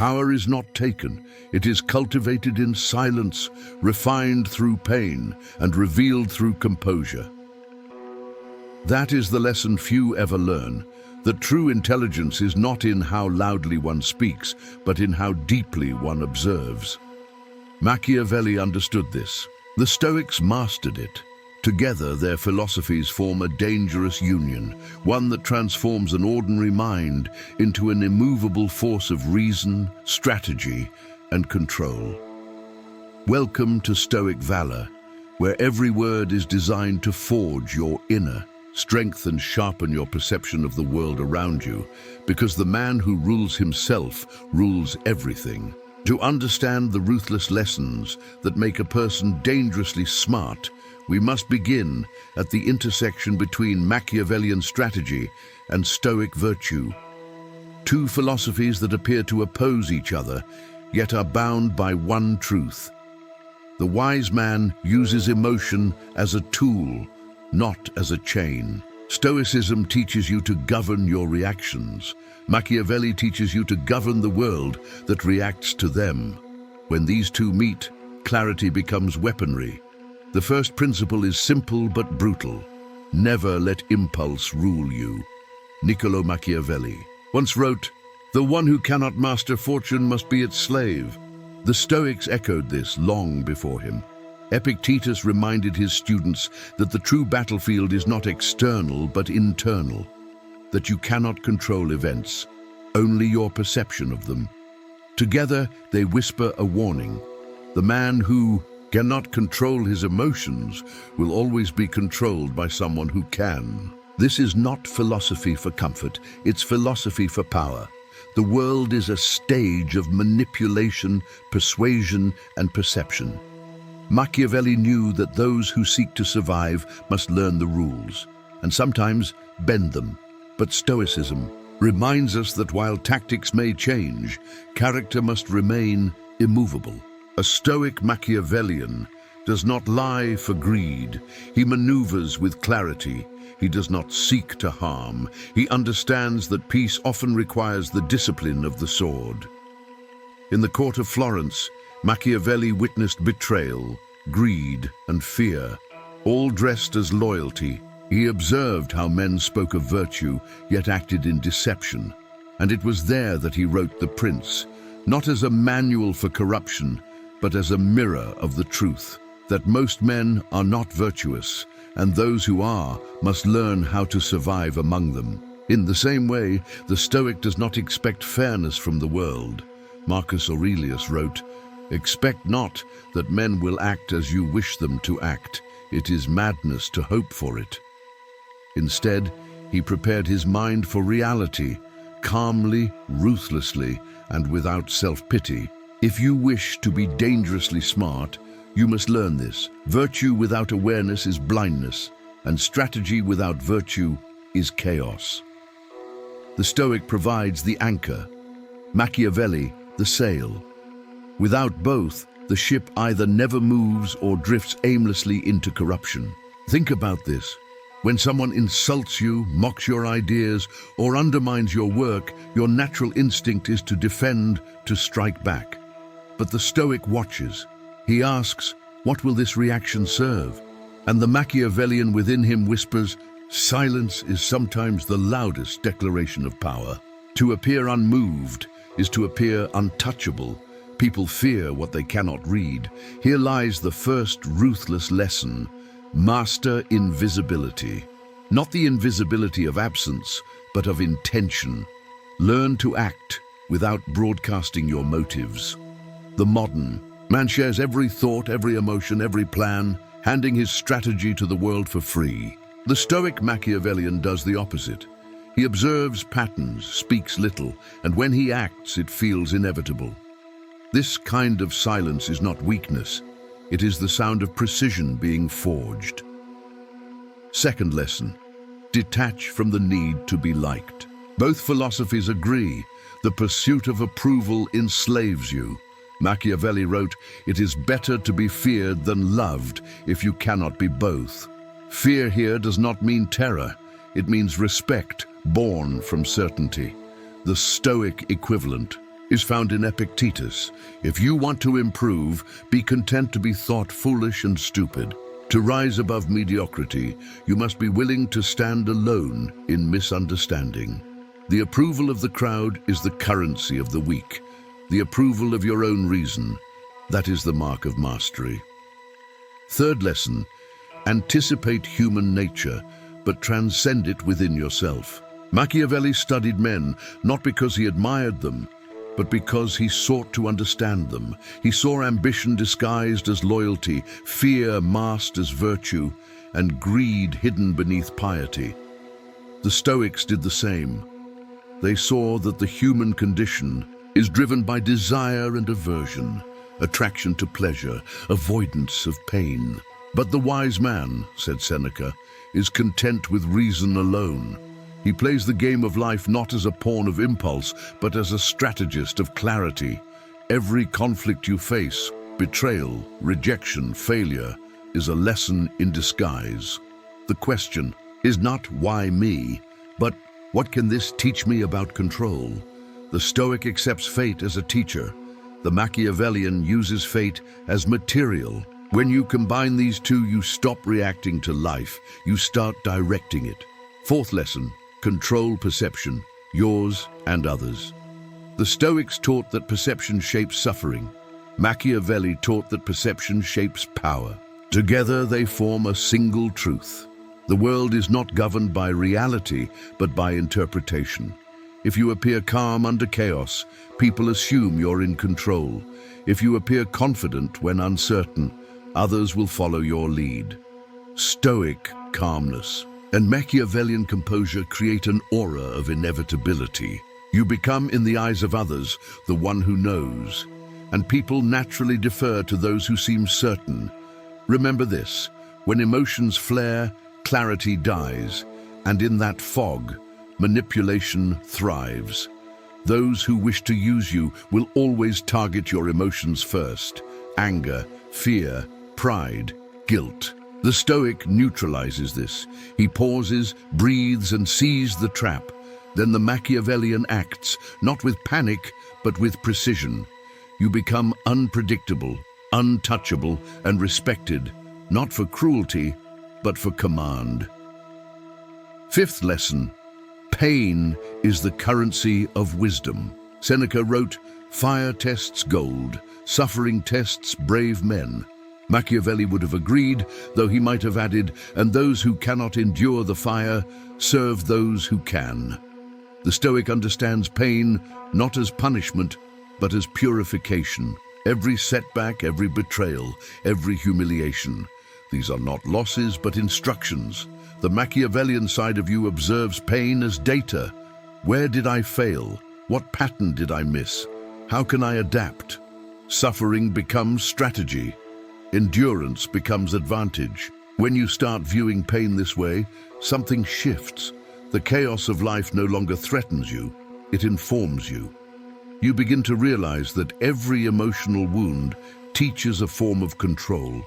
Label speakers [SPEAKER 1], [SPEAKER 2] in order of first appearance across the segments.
[SPEAKER 1] Power is not taken, it is cultivated in silence, refined through pain, and revealed through composure. That is the lesson few ever learn, that true intelligence is not in how loudly one speaks, but in how deeply one observes. Machiavelli understood this. The Stoics mastered it. Together, their philosophies form a dangerous union, one that transforms an ordinary mind into an immovable force of reason, strategy, and control. Welcome to Stoic Valor, where every word is designed to forge your inner strength and sharpen your perception of the world around you, because the man who rules himself rules everything. To understand the ruthless lessons that make a person dangerously smart, we must begin at the intersection between Machiavellian strategy and Stoic virtue. Two philosophies that appear to oppose each other, yet are bound by one truth. The wise man uses emotion as a tool, not as a chain. Stoicism teaches you to govern your reactions. Machiavelli teaches you to govern the world that reacts to them. When these two meet, clarity becomes weaponry. The first principle is simple but brutal. Never let impulse rule you. Niccolo Machiavelli once wrote, "The one who cannot master fortune must be its slave." The Stoics echoed this long before him. Epictetus reminded his students that the true battlefield is not external but internal, that you cannot control events, only your perception of them. Together they whisper a warning. The man who cannot control his emotions will always be controlled by someone who can. This is not philosophy for comfort, it's philosophy for power. The world is a stage of manipulation, persuasion, and perception. Machiavelli knew that those who seek to survive must learn the rules, and sometimes bend them. But Stoicism reminds us that while tactics may change, character must remain immovable. A Stoic Machiavellian does not lie for greed. He maneuvers with clarity. He does not seek to harm. He understands that peace often requires the discipline of the sword. In the court of Florence, Machiavelli witnessed betrayal, greed, and fear, all dressed as loyalty. He observed how men spoke of virtue, yet acted in deception. And it was there that he wrote The Prince, not as a manual for corruption, but as a mirror of the truth, that most men are not virtuous, and those who are must learn how to survive among them. In the same way, the Stoic does not expect fairness from the world. Marcus Aurelius wrote, "Expect not that men will act as you wish them to act. It is madness to hope for it." Instead, he prepared his mind for reality, calmly, ruthlessly, and without self-pity. If you wish to be dangerously smart, you must learn this. Virtue without awareness is blindness, and strategy without virtue is chaos. The Stoic provides the anchor, Machiavelli the sail. Without both, the ship either never moves or drifts aimlessly into corruption. Think about this. When someone insults you, mocks your ideas, or undermines your work, your natural instinct is to defend, to strike back. But the Stoic watches. He asks, what will this reaction serve? And the Machiavellian within him whispers, silence is sometimes the loudest declaration of power. To appear unmoved is to appear untouchable. People fear what they cannot read. Here lies the first ruthless lesson. Master invisibility. Not the invisibility of absence, but of intention. Learn to act without broadcasting your motives. The modern man shares every thought, every emotion, every plan, handing his strategy to the world for free. The Stoic Machiavellian does the opposite. He observes patterns, speaks little, and when he acts, it feels inevitable. This kind of silence is not weakness. It is the sound of precision being forged. Second lesson, detach from the need to be liked. Both philosophies agree. The pursuit of approval enslaves you. Machiavelli wrote, "It is better to be feared than loved if you cannot be both." Fear here does not mean terror. It means respect born from certainty. The Stoic equivalent, is found in Epictetus. If you want to improve, be content to be thought foolish and stupid. To rise above mediocrity, you must be willing to stand alone in misunderstanding. The approval of the crowd is the currency of the weak. The approval of your own reason, that is the mark of mastery. Third lesson, anticipate human nature, but transcend it within yourself. Machiavelli studied men not because he admired them, but because he sought to understand them. He saw ambition disguised as loyalty, fear masked as virtue, and greed hidden beneath piety. The Stoics did the same. They saw that the human condition is driven by desire and aversion, attraction to pleasure, avoidance of pain. But the wise man, said Seneca, is content with reason alone. He plays the game of life not as a pawn of impulse, but as a strategist of clarity. Every conflict you face, betrayal, rejection, failure, is a lesson in disguise. The question is not why me, but what can this teach me about control? The Stoic accepts fate as a teacher. The Machiavellian uses fate as material. When you combine these two, you stop reacting to life, you start directing it. Fourth lesson, control perception, yours and others. The Stoics taught that perception shapes suffering. Machiavelli taught that perception shapes power. Together they form a single truth. The world is not governed by reality, but by interpretation. If you appear calm under chaos, people assume you're in control. If you appear confident when uncertain, others will follow your lead. Stoic calmness and Machiavellian composure create an aura of inevitability. You become, in the eyes of others, the one who knows, and people naturally defer to those who seem certain. Remember this, when emotions flare, clarity dies, and in that fog, manipulation thrives. Those who wish to use you will always target your emotions first: anger, fear, pride, guilt. The Stoic neutralizes this. He pauses, breathes, and sees the trap. Then the Machiavellian acts, not with panic, but with precision. You become unpredictable, untouchable, and respected, not for cruelty, but for command. Fifth lesson, pain is the currency of wisdom. Seneca wrote, "Fire tests gold, suffering tests brave men." Machiavelli would have agreed, though he might have added, "And those who cannot endure the fire, serve those who can." The Stoic understands pain not as punishment, but as purification. Every setback, every betrayal, every humiliation. These are not losses, but instructions. The Machiavellian side of you observes pain as data. Where did I fail? What pattern did I miss? How can I adapt? Suffering becomes strategy. Endurance becomes advantage. When you start viewing pain this way, something shifts. The chaos of life no longer threatens you, it informs you. You begin to realize that every emotional wound teaches a form of control.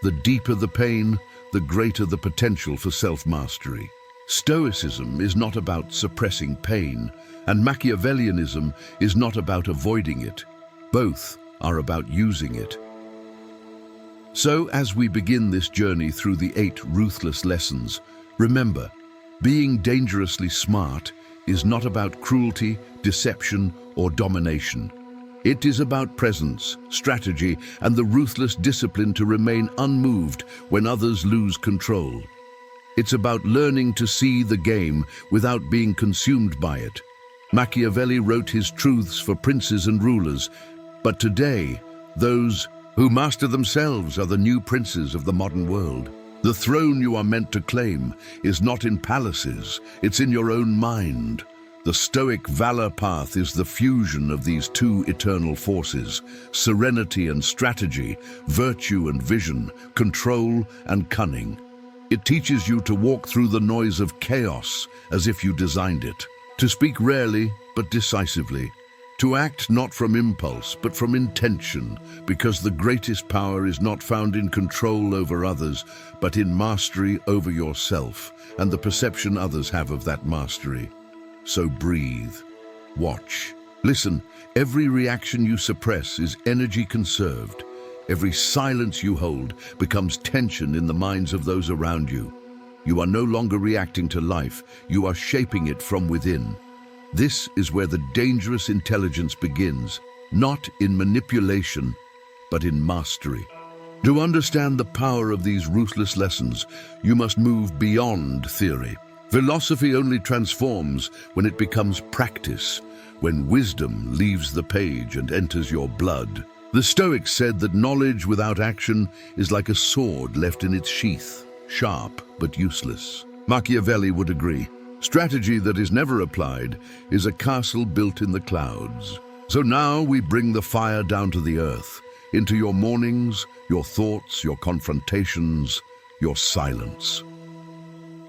[SPEAKER 1] The deeper the pain, the greater the potential for self-mastery. Stoicism is not about suppressing pain, and Machiavellianism is not about avoiding it. Both are about using it. So, as we begin this journey through the 8 ruthless lessons, remember, being dangerously smart is not about cruelty, deception, or domination. It is about presence, strategy, and the ruthless discipline to remain unmoved when others lose control. It's about learning to see the game without being consumed by it. Machiavelli wrote his truths for princes and rulers, but today, those who master themselves are the new princes of the modern world. The throne you are meant to claim is not in palaces, it's in your own mind. The Stoic Valor path is the fusion of these two eternal forces: serenity and strategy, virtue and vision, control and cunning. It teaches you to walk through the noise of chaos as if you designed it, to speak rarely but decisively, to act not from impulse but from intention, because the greatest power is not found in control over others, but in mastery over yourself and the perception others have of that mastery. So breathe, watch, Listen, every reaction you suppress is energy conserved. Every silence you hold becomes tension in the minds of those around you. You are no longer reacting to life, you are shaping it from within. This is where the dangerous intelligence begins, not in manipulation, but in mastery. To understand the power of these ruthless lessons, you must move beyond theory. Philosophy only transforms when it becomes practice, when wisdom leaves the page and enters your blood. The Stoics said that knowledge without action is like a sword left in its sheath, sharp but useless. Machiavelli would agree. Strategy that is never applied is a castle built in the clouds. So now we bring the fire down to the earth, into your mornings, your thoughts, your confrontations, your silence.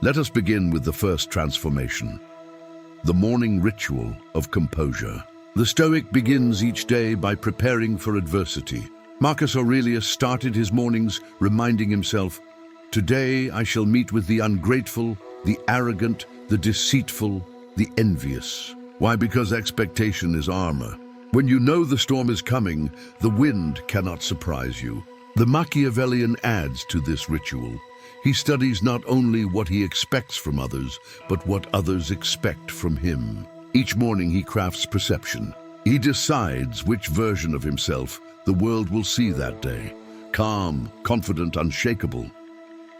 [SPEAKER 1] Let us begin with the first transformation, the morning ritual of composure. The Stoic begins each day by preparing for adversity. Marcus Aurelius started his mornings reminding himself, "Today I shall meet with the ungrateful, the arrogant, the deceitful, the envious." Why? Because expectation is armor. When you know the storm is coming, the wind cannot surprise you. The Machiavellian adds to this ritual. He studies not only what he expects from others, but what others expect from him. Each morning he crafts perception. He decides which version of himself the world will see that day. Calm, confident, unshakable.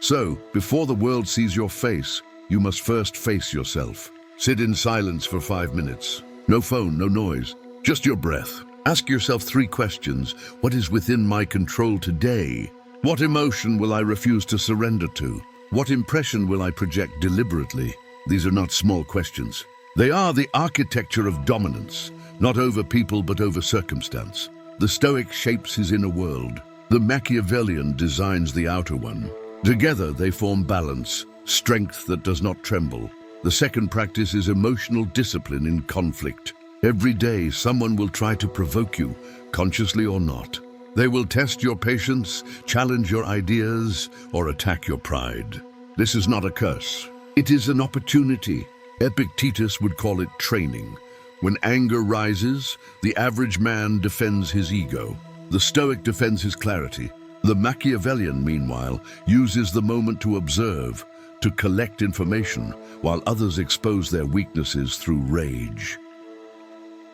[SPEAKER 1] So, before the world sees your face, you must first face yourself. Sit in silence for 5 minutes. No phone, no noise, just your breath. Ask yourself 3 questions. What is within my control today? What emotion will I refuse to surrender to? What impression will I project deliberately? These are not small questions. They are the architecture of dominance, not over people but over circumstance. The Stoic shapes his inner world. The Machiavellian designs the outer one. Together they form balance, strength that does not tremble. The second practice is emotional discipline in conflict. Every day someone will try to provoke you, consciously or not. They will test your patience, challenge your ideas, or attack your pride. This is not a curse. It is an opportunity. Epictetus would call it training. When anger rises, the average man defends his ego. The Stoic defends his clarity. The Machiavellian, meanwhile, uses the moment to observe, to collect information, while others expose their weaknesses through rage.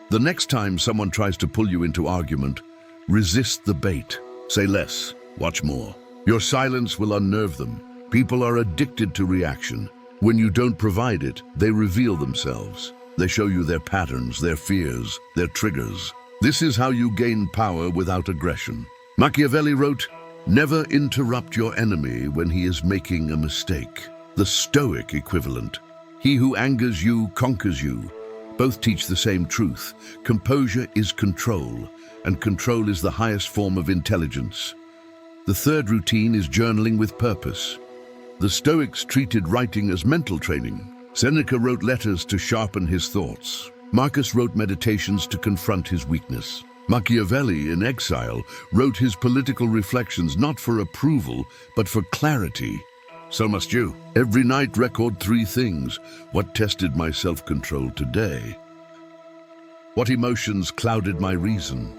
[SPEAKER 1] The next time someone tries to pull you into argument, resist the bait. Say less, watch more. Your silence will unnerve them. People are addicted to reaction. When you don't provide it, they reveal themselves. They show you their patterns, their fears, their triggers. This is how you gain power without aggression. Machiavelli wrote, "Never interrupt your enemy when he is making a mistake." The Stoic equivalent, "He who angers you conquers you." Both teach the same truth. Composure is control, and control is the highest form of intelligence. The third routine is journaling with purpose. The Stoics treated writing as mental training. Seneca wrote letters to sharpen his thoughts. Marcus wrote meditations to confront his weakness. Machiavelli, in exile, wrote his political reflections not for approval, but for clarity. So must you. Every night record 3 things. What tested my self-control today? What emotions clouded my reason?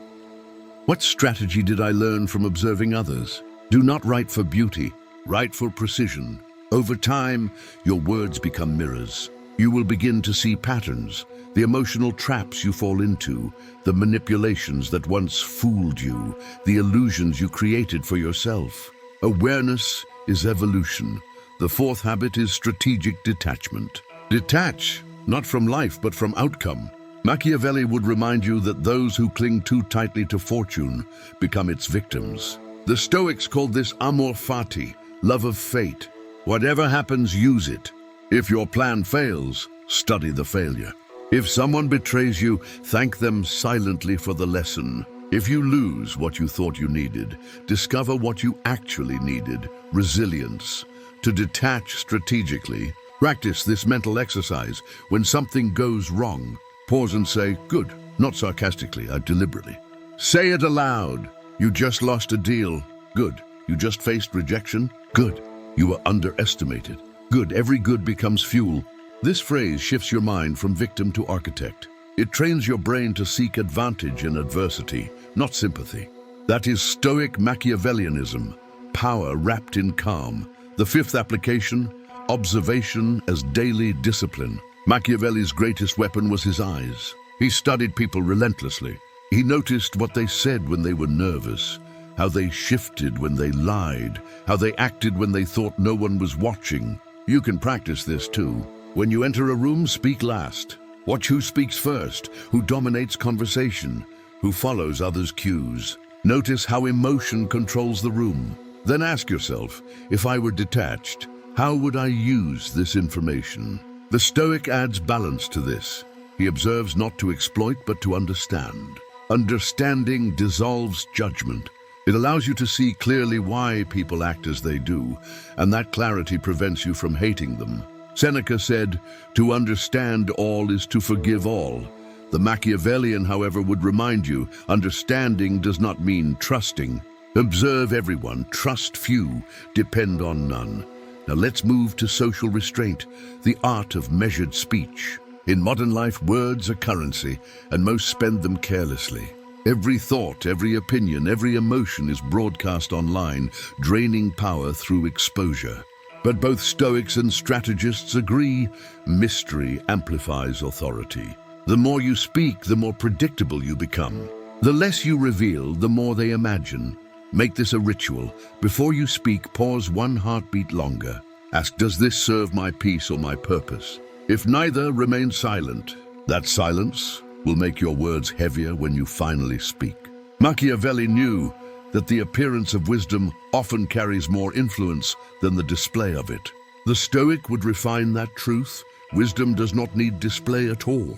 [SPEAKER 1] What strategy did I learn from observing others? Do not write for beauty, write for precision. Over time, your words become mirrors. You will begin to see patterns, the emotional traps you fall into, the manipulations that once fooled you, the illusions you created for yourself. Awareness is evolution. The 4th habit is strategic detachment. Detach, not from life, but from outcome. Machiavelli would remind you that those who cling too tightly to fortune become its victims. The Stoics called this amor fati, love of fate. Whatever happens, use it. If your plan fails, study the failure. If someone betrays you, thank them silently for the lesson. If you lose what you thought you needed, discover what you actually needed, resilience. To detach strategically, practice this mental exercise. When something goes wrong, pause and say, "Good," not sarcastically, deliberately. Say it aloud. You just lost a deal. Good. You just faced rejection. Good. You were underestimated. Good. Every good becomes fuel. This phrase shifts your mind from victim to architect. It trains your brain to seek advantage in adversity, not sympathy. That is Stoic Machiavellianism, power wrapped in calm. The fifth application, observation as daily discipline. Machiavelli's greatest weapon was his eyes. He studied people relentlessly. He noticed what they said when they were nervous, how they shifted when they lied, how they acted when they thought no one was watching. You can practice this too. When you enter a room, speak last. Watch who speaks first, who dominates conversation, who follows others' cues. Notice how emotion controls the room. Then ask yourself, if I were detached, how would I use this information? The Stoic adds balance to this. He observes not to exploit, but to understand. Understanding dissolves judgment. It allows you to see clearly why people act as they do, and that clarity prevents you from hating them. Seneca said, "To understand all is to forgive all." The Machiavellian, however, would remind you, understanding does not mean trusting. Observe everyone, trust few, depend on none. Now let's move to social restraint, the art of measured speech. In modern life, words are currency, and most spend them carelessly. Every thought, every opinion, every emotion is broadcast online, draining power through exposure. But both Stoics and strategists agree, mystery amplifies authority. The more you speak, the more predictable you become. The less you reveal, the more they imagine. Make this a ritual. Before you speak, pause one heartbeat longer. Ask, does this serve my peace or my purpose? If neither, remain silent. That silence will make your words heavier when you finally speak. Machiavelli knew that the appearance of wisdom often carries more influence than the display of it. The Stoic would refine that truth. Wisdom does not need display at all.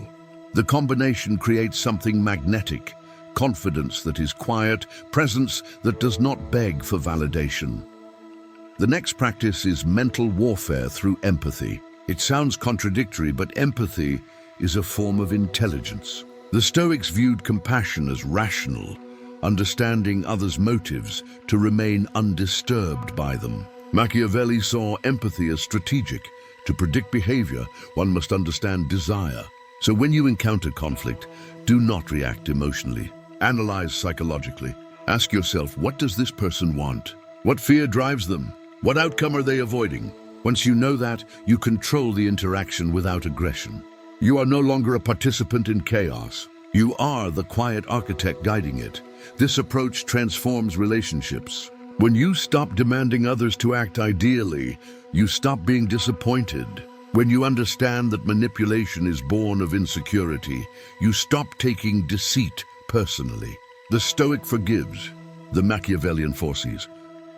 [SPEAKER 1] The combination creates something magnetic, confidence that is quiet, presence that does not beg for validation. The next practice is mental warfare through empathy. It sounds contradictory, but empathy is a form of intelligence. The Stoics viewed compassion as rational, understanding others' motives to remain undisturbed by them. Machiavelli saw empathy as strategic. To predict behavior, one must understand desire. So when you encounter conflict, do not react emotionally. Analyze psychologically. Ask yourself, what does this person want? What fear drives them? What outcome are they avoiding? Once you know that, you control the interaction without aggression. You are no longer a participant in chaos. You are the quiet architect guiding it. This approach transforms relationships. When you stop demanding others to act ideally, you stop being disappointed. When you understand that manipulation is born of insecurity, you stop taking deceit personally. The Stoic forgives, the Machiavellian foresees.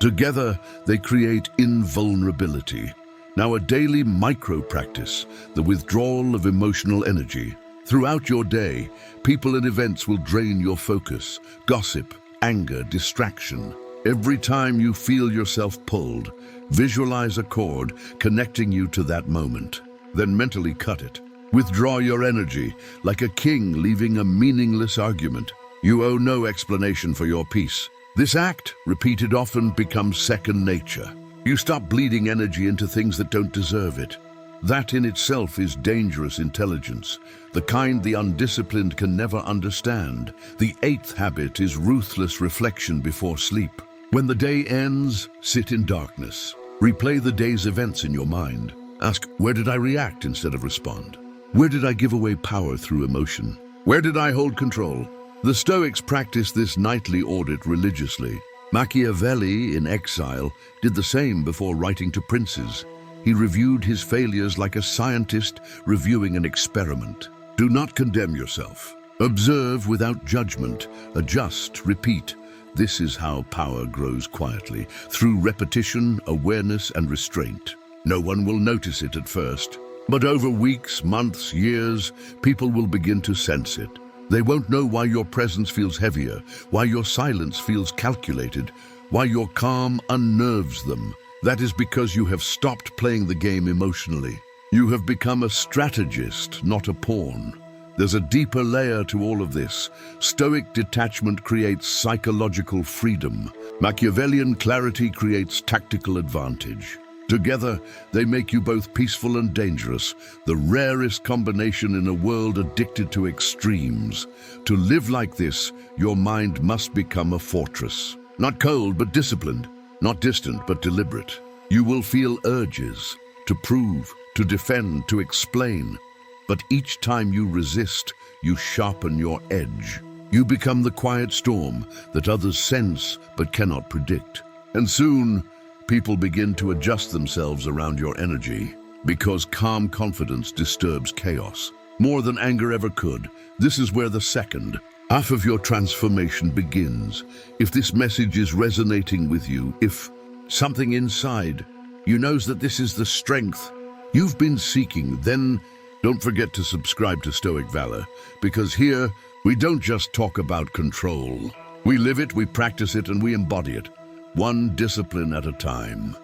[SPEAKER 1] Together, they create invulnerability. Now a daily micro-practice, the withdrawal of emotional energy. Throughout your day, people and events will drain your focus. Gossip, anger, distraction. Every time you feel yourself pulled, visualize a cord connecting you to that moment. Then mentally cut it. Withdraw your energy, like a king leaving a meaningless argument. You owe no explanation for your peace. This act, repeated often, becomes second nature. You stop bleeding energy into things that don't deserve it. That in itself is dangerous intelligence, the kind the undisciplined can never understand. The eighth habit is ruthless reflection before sleep. When the day ends, sit in darkness. Replay the day's events in your mind. Ask, where did I react instead of respond? Where did I give away power through emotion? Where did I hold control? The Stoics practiced this nightly audit religiously. Machiavelli, in exile, did the same before writing to princes. He reviewed his failures like a scientist reviewing an experiment. Do not condemn yourself. Observe without judgment. Adjust, repeat. This is how power grows quietly, through repetition, awareness, and restraint. No one will notice it at first, but over weeks, months, years, people will begin to sense it. They won't know why your presence feels heavier, why your silence feels calculated, why your calm unnerves them. That is because you have stopped playing the game emotionally. You have become a strategist, not a pawn. There's a deeper layer to all of this. Stoic detachment creates psychological freedom. Machiavellian clarity creates tactical advantage. Together, they make you both peaceful and dangerous, the rarest combination in a world addicted to extremes. To live like this, your mind must become a fortress. Not cold, but disciplined. Not distant, but deliberate. You will feel urges to prove, to defend, to explain. But each time you resist, you sharpen your edge. You become the quiet storm that others sense but cannot predict. And soon, people begin to adjust themselves around your energy, because calm confidence disturbs chaos. More than anger ever could, this is where the second half of your transformation begins. If this message is resonating with you, if something inside you knows that this is the strength you've been seeking, then don't forget to subscribe to Stoic Valor, because here we don't just talk about control. We live it, we practice it, and we embody it, one discipline at a time.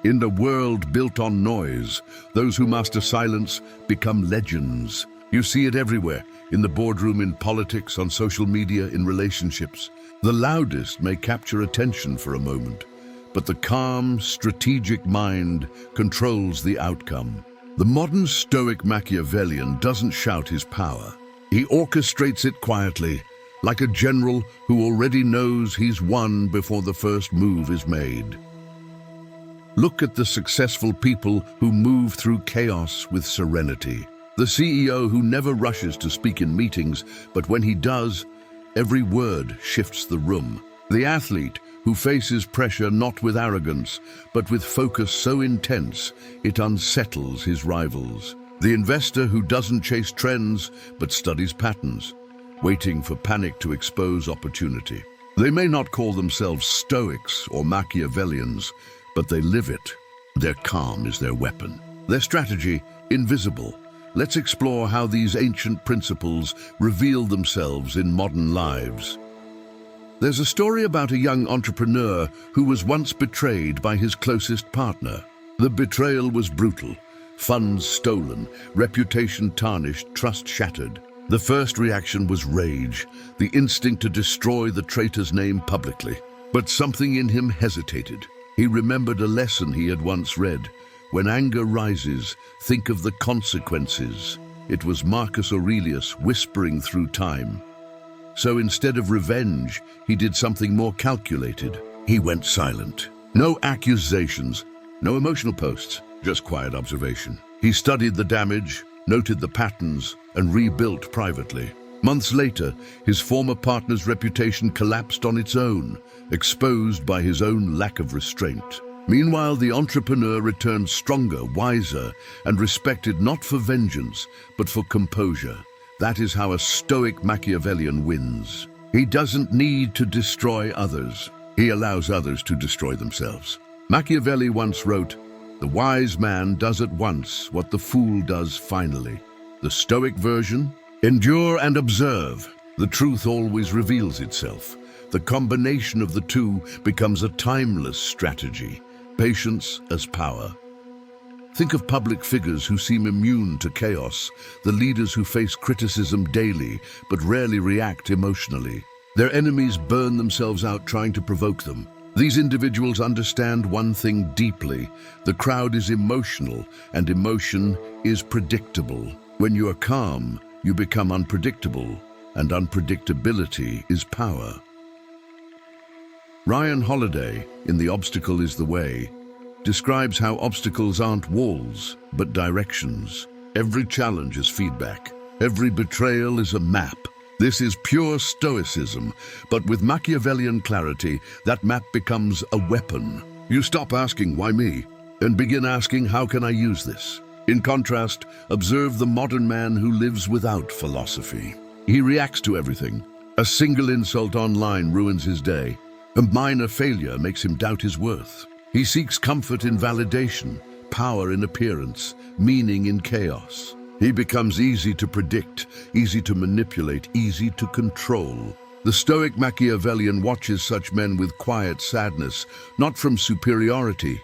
[SPEAKER 1] In a world built on noise, those who master silence become legends. You see it everywhere, in the boardroom, in politics, on social media, in relationships. The loudest may capture attention for a moment, but the calm, strategic mind controls the outcome. The modern Stoic Machiavellian doesn't shout his power. He orchestrates it quietly, like a general who already knows he's won before the first move is made. Look at the successful people who move through chaos with serenity. The CEO who never rushes to speak in meetings, but when he does, every word shifts the room. The athlete who faces pressure not with arrogance, but with focus so intense it unsettles his rivals. The investor who doesn't chase trends, but studies patterns, waiting for panic to expose opportunity. They may not call themselves Stoics or Machiavellians, but they live it. Their calm is their weapon. Their strategy, invisible. Let's explore how these ancient principles reveal themselves in modern lives. There's a story about a young entrepreneur who was once betrayed by his closest partner. The betrayal was brutal. Funds stolen, reputation tarnished, trust shattered. The first reaction was rage, the instinct to destroy the traitor's name publicly. But something in him hesitated. He remembered a lesson he had once read. When anger rises, think of the consequences. It was Marcus Aurelius whispering through time. So instead of revenge, he did something more calculated. He went silent. No accusations, no emotional posts, just quiet observation. He studied the damage, noted the patterns, and rebuilt privately. Months later, his former partner's reputation collapsed on its own, exposed by his own lack of restraint. Meanwhile, the entrepreneur returned stronger, wiser, and respected not for vengeance, but for composure. That is how a Stoic Machiavellian wins. He doesn't need to destroy others. He allows others to destroy themselves. Machiavelli once wrote, "The wise man does at once what the fool does finally." The Stoic version? Endure and observe. The truth always reveals itself. The combination of the two becomes a timeless strategy. Patience as power. Think of public figures who seem immune to chaos, the leaders who face criticism daily but rarely react emotionally. Their enemies burn themselves out trying to provoke them. These individuals understand one thing deeply: the crowd is emotional, and emotion is predictable. When you are calm, you become unpredictable, and unpredictability is power. Ryan Holiday, in The Obstacle is the Way, describes how obstacles aren't walls, but directions. Every challenge is feedback. Every betrayal is a map. This is pure Stoicism, but with Machiavellian clarity, that map becomes a weapon. You stop asking, "Why me?" and begin asking, "How can I use this?" In contrast, observe the modern man who lives without philosophy. He reacts to everything. A single insult online ruins his day. A minor failure makes him doubt his worth. He seeks comfort in validation, power in appearance, meaning in chaos. He becomes easy to predict, easy to manipulate, easy to control. The Stoic Machiavellian watches such men with quiet sadness, not from superiority,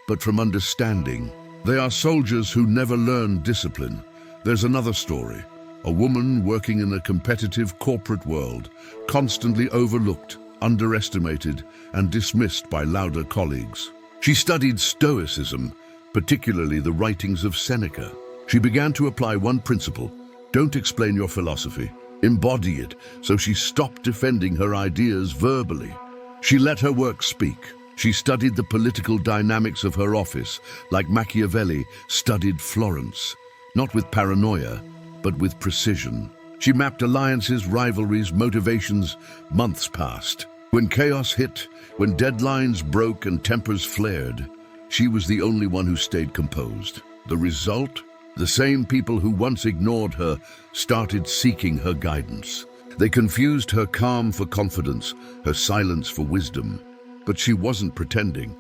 [SPEAKER 1] but from understanding. They are soldiers who never learn discipline. There's another story. A woman working in a competitive corporate world, constantly overlooked, underestimated, and dismissed by louder colleagues. She studied Stoicism, particularly the writings of Seneca. She began to apply one principle: don't explain your philosophy, embody it. So she stopped defending her ideas verbally. She let her work speak. She studied the political dynamics of her office, like Machiavelli studied Florence, not with paranoia, but with precision. She mapped alliances, rivalries, motivations. Months passed. When chaos hit, when deadlines broke and tempers flared, she was the only one who stayed composed. The result? The same people who once ignored her started seeking her guidance. They confused her calm for confidence, her silence for wisdom. But she wasn't pretending.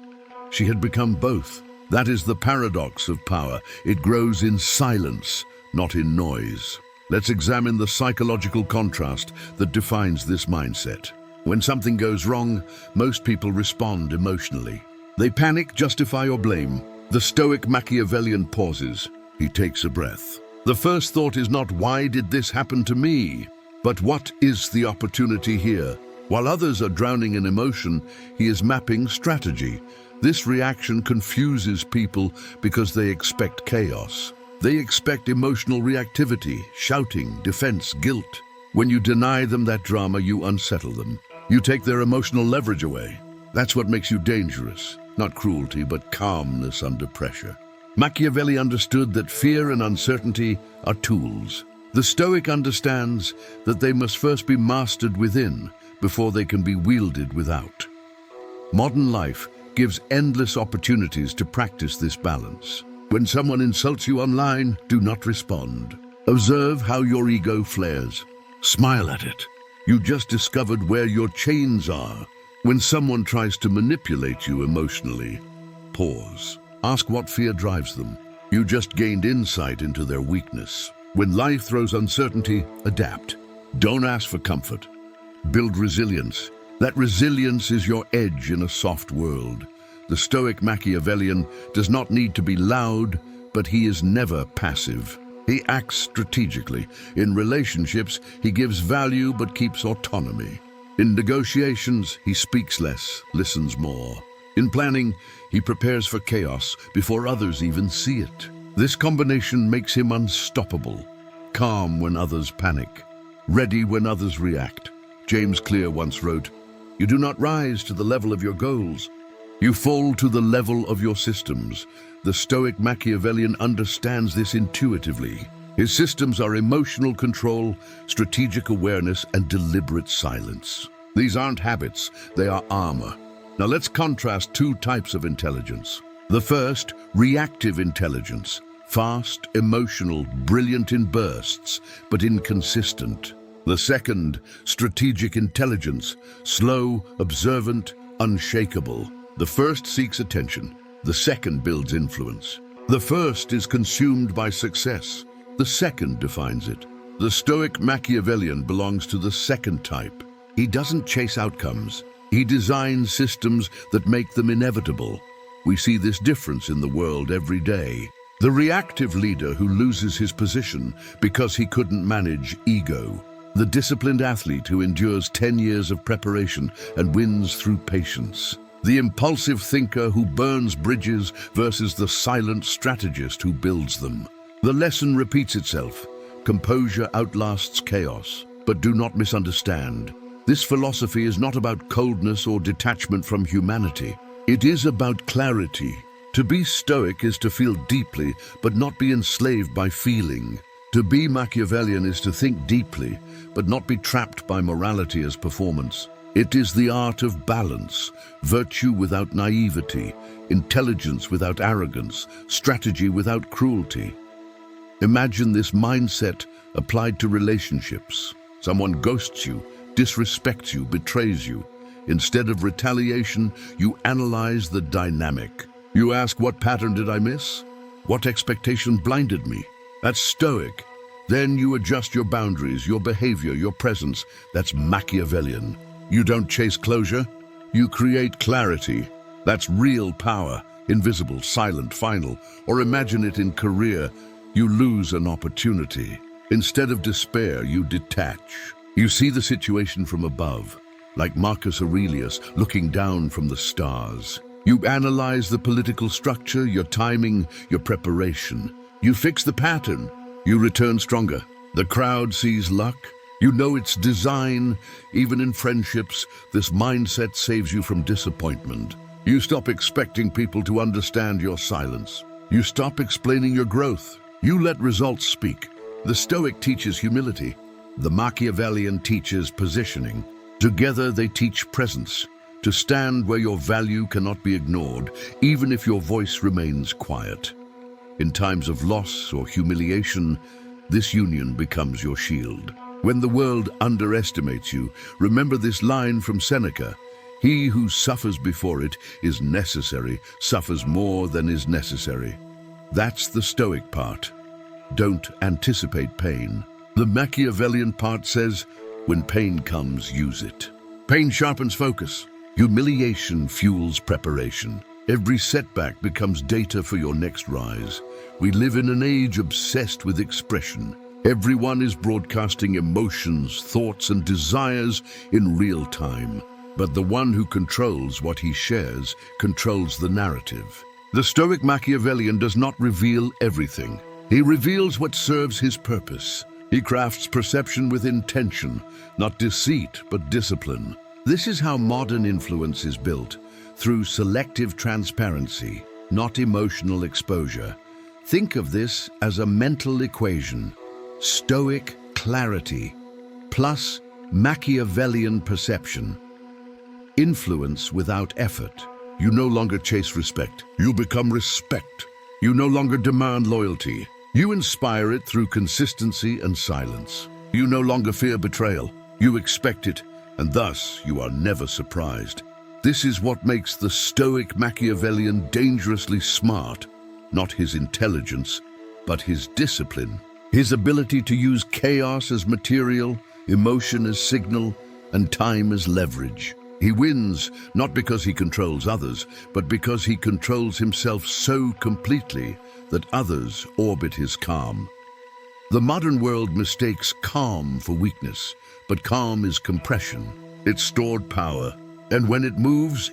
[SPEAKER 1] She had become both. That is the paradox of power. It grows in silence, not in noise. Let's examine the psychological contrast that defines this mindset. When something goes wrong, most people respond emotionally. They panic, justify, or blame. The Stoic Machiavellian pauses. He takes a breath. The first thought is not, why did this happen to me? But what is the opportunity here? While others are drowning in emotion, he is mapping strategy. This reaction confuses people because they expect chaos. They expect emotional reactivity, shouting, defense, guilt. When you deny them that drama, you unsettle them. You take their emotional leverage away. That's what makes you dangerous. Not cruelty, but calmness under pressure. Machiavelli understood that fear and uncertainty are tools. The Stoic understands that they must first be mastered within before they can be wielded without. Modern life gives endless opportunities to practice this balance. When someone insults you online, do not respond. Observe how your ego flares. Smile at it. You just discovered where your chains are. When someone tries to manipulate you emotionally, pause. Ask what fear drives them. You just gained insight into their weakness. When life throws uncertainty, adapt. Don't ask for comfort. Build resilience. That resilience is your edge in a soft world. The Stoic Machiavellian does not need to be loud, but he is never passive. He acts strategically. In relationships, he gives value but keeps autonomy. In negotiations, he speaks less, listens more. In planning, he prepares for chaos before others even see it. This combination makes him unstoppable. Calm when others panic, ready when others react. James Clear once wrote, "You do not rise to the level of your goals. You fall to the level of your systems." The Stoic Machiavellian understands this intuitively. His systems are emotional control, strategic awareness, and deliberate silence. These aren't habits, they are armor. Now let's contrast two types of intelligence. The first, reactive intelligence. Fast, emotional, brilliant in bursts, but inconsistent. The second, strategic intelligence. Slow, observant, unshakable. The first seeks attention. The second builds influence. The first is consumed by success. The second defines it. The Stoic Machiavellian belongs to the second type. He doesn't chase outcomes. He designs systems that make them inevitable. We see this difference in the world every day. The reactive leader who loses his position because he couldn't manage ego. The disciplined athlete who endures 10 years of preparation and wins through patience. The impulsive thinker who burns bridges versus the silent strategist who builds them. The lesson repeats itself. Composure outlasts chaos. But do not misunderstand. This philosophy is not about coldness or detachment from humanity. It is about clarity. To be Stoic is to feel deeply, but not be enslaved by feeling. To be Machiavellian is to think deeply, but not be trapped by morality as performance. It is the art of balance, virtue without naivety, intelligence without arrogance, strategy without cruelty. Imagine this mindset applied to relationships. Someone ghosts you, disrespects you, betrays you. Instead of retaliation, you analyze the dynamic. You ask, what pattern did I miss? What expectation blinded me? That's Stoic. Then you adjust your boundaries, your behavior, your presence. That's Machiavellian. You don't chase closure, you create clarity. That's real power, invisible, silent, final. Or imagine it in career. You lose an opportunity. Instead of despair, you detach. You see the situation from above, like Marcus Aurelius looking down from the stars. You analyze the political structure, your timing, your preparation. You fix the pattern. You return stronger. The crowd sees luck. You know it's design. Even in friendships, this mindset saves you from disappointment. You stop expecting people to understand your silence. You stop explaining your growth. You let results speak. The Stoic teaches humility. The Machiavellian teaches positioning. Together they teach presence. To stand where your value cannot be ignored, even if your voice remains quiet. In times of loss or humiliation, this union becomes your shield. When the world underestimates you, remember this line from Seneca: "He who suffers before it is necessary, suffers more than is necessary." That's the Stoic part. Don't anticipate pain. The Machiavellian part says, when pain comes, use it. Pain sharpens focus. Humiliation fuels preparation. Every setback becomes data for your next rise. We live in an age obsessed with expression. Everyone is broadcasting emotions, thoughts, and desires in real time. But the one who controls what he shares controls the narrative. The Stoic Machiavellian does not reveal everything. He reveals what serves his purpose. He crafts perception with intention, not deceit, but discipline. This is how modern influence is built, through selective transparency, not emotional exposure. Think of this as a mental equation. Stoic clarity plus Machiavellian perception. Influence without effort. You no longer chase respect. You become respect. You no longer demand loyalty. You inspire it through consistency and silence. You no longer fear betrayal. You expect it, and thus you are never surprised. This is what makes the Stoic Machiavellian dangerously smart, not his intelligence, but his discipline. His ability to use chaos as material, emotion as signal, and time as leverage. He wins not because he controls others, but because he controls himself so completely that others orbit his calm. The modern world mistakes calm for weakness, but calm is compression. It's stored power, and when it moves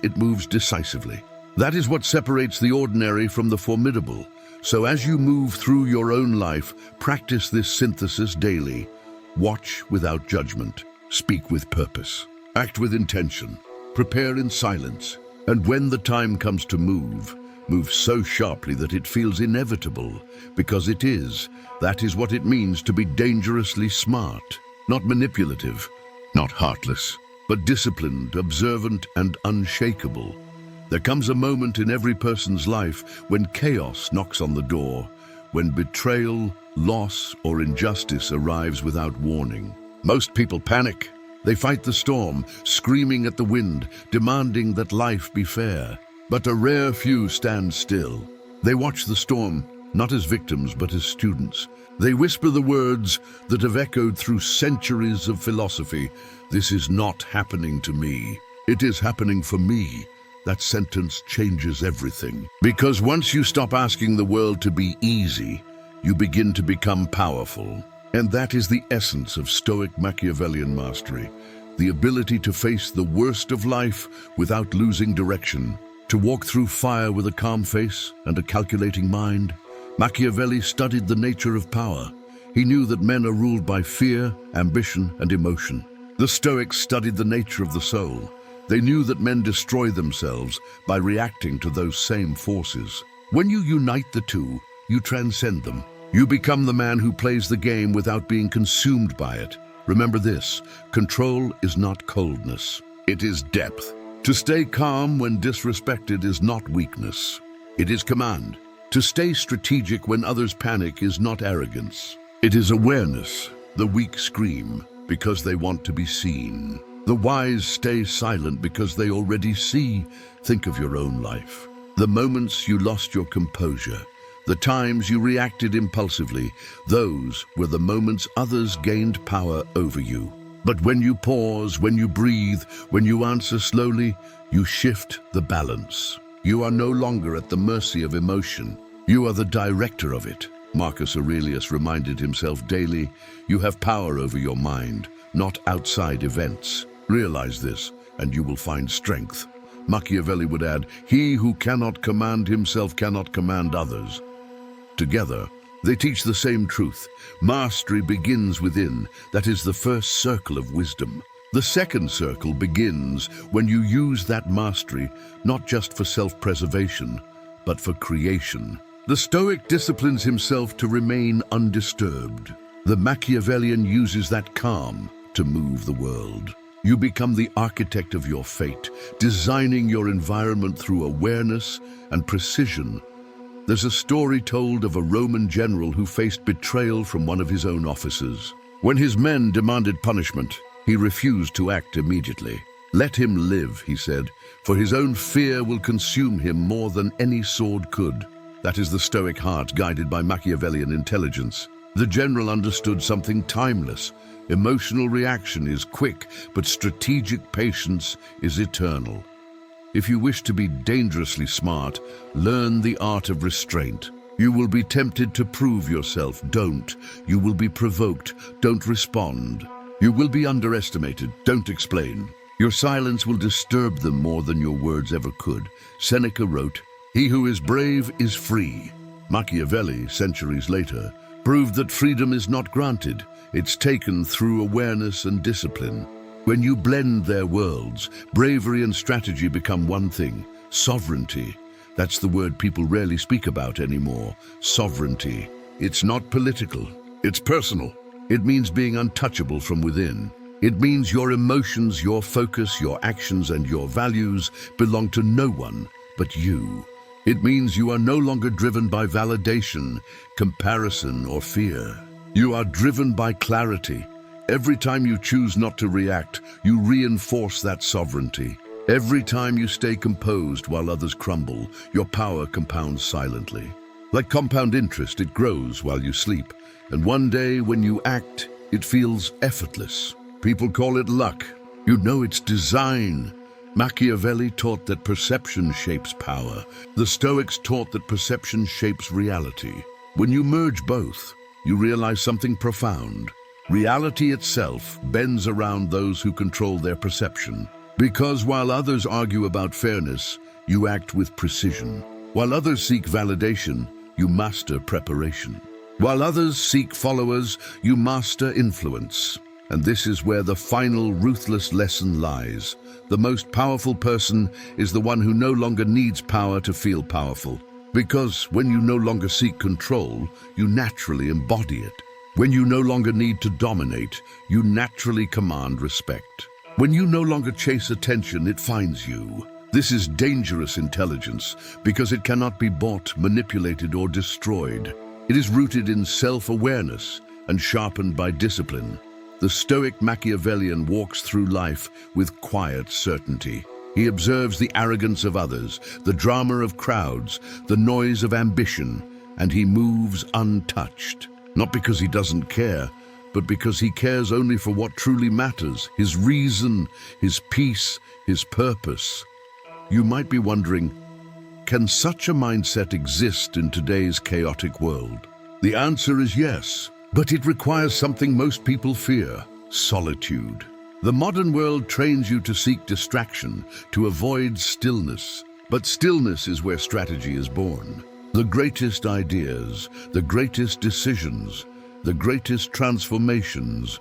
[SPEAKER 1] decisively. That is what separates the ordinary from the formidable. So as you move through your own life, practice this synthesis daily. Watch without judgment, speak with purpose, act with intention, prepare in silence, and when the time comes to move so sharply that it feels inevitable, because it is. That is what it means to be dangerously smart, not manipulative, not heartless, but disciplined, observant, and unshakable. There comes a moment in every person's life when chaos knocks on the door, when betrayal, loss, or injustice arrives without warning. Most people panic. They fight the storm, screaming at the wind, demanding that life be fair. But a rare few stand still. They watch the storm, not as victims, but as students. They whisper the words that have echoed through centuries of philosophy. "This is not happening to me. It is happening for me." That sentence changes everything. Because once you stop asking the world to be easy, you begin to become powerful. And that is the essence of Stoic Machiavellian mastery. The ability to face the worst of life without losing direction. To walk through fire with a calm face and a calculating mind. Machiavelli studied the nature of power. He knew that men are ruled by fear, ambition, and emotion. The Stoics studied the nature of the soul. They knew that men destroy themselves by reacting to those same forces. When you unite the two, you transcend them. You become the man who plays the game without being consumed by it. Remember this: control is not coldness. It is depth. To stay calm when disrespected is not weakness. It is command. To stay strategic when others panic is not arrogance. It is awareness. The weak scream because they want to be seen. The wise stay silent because they already see. Think of your own life. The moments you lost your composure, the times you reacted impulsively, those were the moments others gained power over you. But when you pause, when you breathe, when you answer slowly, you shift the balance. You are no longer at the mercy of emotion. You are the director of it. Marcus Aurelius reminded himself daily, you have power over your mind, not outside events. Realize this, and you will find strength. Machiavelli would add, "He who cannot command himself cannot command others." Together, they teach the same truth. Mastery begins within. That is the first circle of wisdom. The second circle begins when you use that mastery not just for self-preservation, but for creation. The Stoic disciplines himself to remain undisturbed. The Machiavellian uses that calm to move the world. You become the architect of your fate, designing your environment through awareness and precision. There's a story told of a Roman general who faced betrayal from one of his own officers. When his men demanded punishment, he refused to act immediately. "Let him live," he said, "for his own fear will consume him more than any sword could." That is the Stoic heart guided by Machiavellian intelligence. The general understood something timeless. Emotional reaction is quick, but strategic patience is eternal. If you wish to be dangerously smart, learn the art of restraint. You will be tempted to prove yourself. Don't. You will be provoked. Don't respond. You will be underestimated. Don't explain. Your silence will disturb them more than your words ever could. Seneca wrote, "He who is brave is free." Machiavelli, centuries later, proved that freedom is not granted. It's taken through awareness and discipline. When you blend their worlds, bravery and strategy become one thing: sovereignty. That's the word people rarely speak about anymore. Sovereignty. It's not political. It's personal. It means being untouchable from within. It means your emotions, your focus, your actions, and your values belong to no one but you. It means you are no longer driven by validation, comparison, or fear. You are driven by clarity. Every time you choose not to react, you reinforce that sovereignty. Every time you stay composed while others crumble, your power compounds silently. Like compound interest, it grows while you sleep. And one day, when you act, it feels effortless. People call it luck. You know it's design. Machiavelli taught that perception shapes power. The Stoics taught that perception shapes reality. When you merge both, you realize something profound. Reality itself bends around those who control their perception. Because while others argue about fairness, you act with precision. While others seek validation, you master preparation. While others seek followers, you master influence. And this is where the final ruthless lesson lies. The most powerful person is the one who no longer needs power to feel powerful. Because when you no longer seek control, you naturally embody it. When you no longer need to dominate, you naturally command respect. When you no longer chase attention, it finds you. This is dangerous intelligence because it cannot be bought, manipulated, or destroyed. It is rooted in self-awareness and sharpened by discipline. The Stoic Machiavellian walks through life with quiet certainty. He observes the arrogance of others, the drama of crowds, the noise of ambition, and he moves untouched. Not because he doesn't care, but because he cares only for what truly matters: his reason, his peace, his purpose. You might be wondering, can such a mindset exist in today's chaotic world? The answer is yes, but it requires something most people fear: solitude. The modern world trains you to seek distraction, to avoid stillness. But stillness is where strategy is born. The greatest ideas, the greatest decisions, the greatest transformations,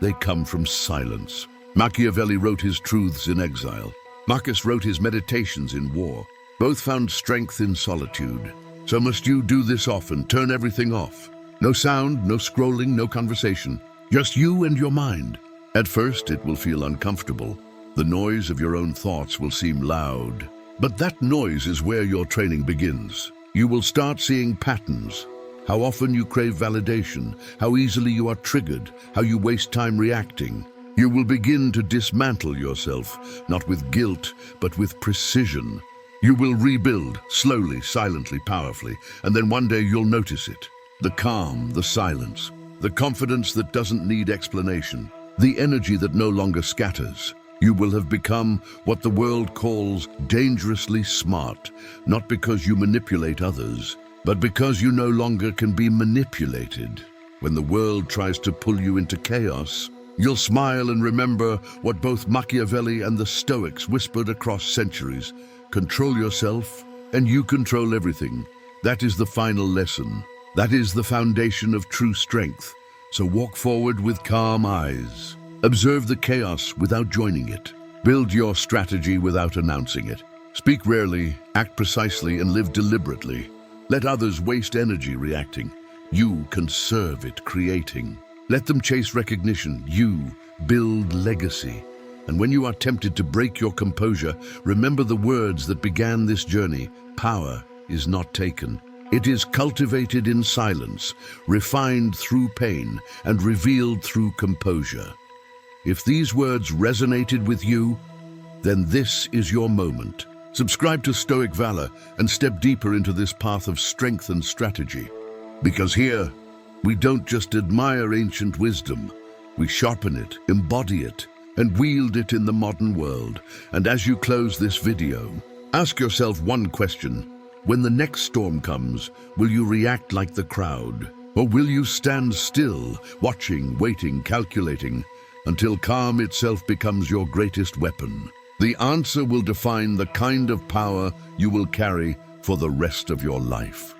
[SPEAKER 1] they come from silence. Machiavelli wrote his truths in exile. Marcus wrote his meditations in war. Both found strength in solitude. So must you do this often: turn everything off. No sound, no scrolling, no conversation. Just you and your mind. At first, it will feel uncomfortable. The noise of your own thoughts will seem loud. But that noise is where your training begins. You will start seeing patterns. How often you crave validation, how easily you are triggered, how you waste time reacting. You will begin to dismantle yourself, not with guilt, but with precision. You will rebuild, slowly, silently, powerfully, and then one day you'll notice it. The calm, the silence, the confidence that doesn't need explanation, the energy that no longer scatters. You will have become what the world calls dangerously smart, not because you manipulate others, but because you no longer can be manipulated. When the world tries to pull you into chaos, You'll smile and remember what both Machiavelli and the Stoics whispered across centuries. Control yourself, and you control everything. That is the final lesson. That is the foundation of true strength. So walk forward with calm eyes. Observe the chaos without joining it. Build your strategy without announcing it. Speak rarely, act precisely, and live deliberately. Let others waste energy reacting. You conserve it creating. Let them chase recognition. You build legacy. And when you are tempted to break your composure, remember the words that began this journey. Power is not taken. It is cultivated in silence, refined through pain, and revealed through composure. If these words resonated with you, then this is your moment. Subscribe to Stoic Valor and step deeper into this path of strength and strategy. Because here, we don't just admire ancient wisdom, we sharpen it, embody it, and wield it in the modern world. And as you close this video, ask yourself one question. When the next storm comes, will you react like the crowd? Or will you stand still, watching, waiting, calculating, until calm itself becomes your greatest weapon? The answer will define the kind of power you will carry for the rest of your life.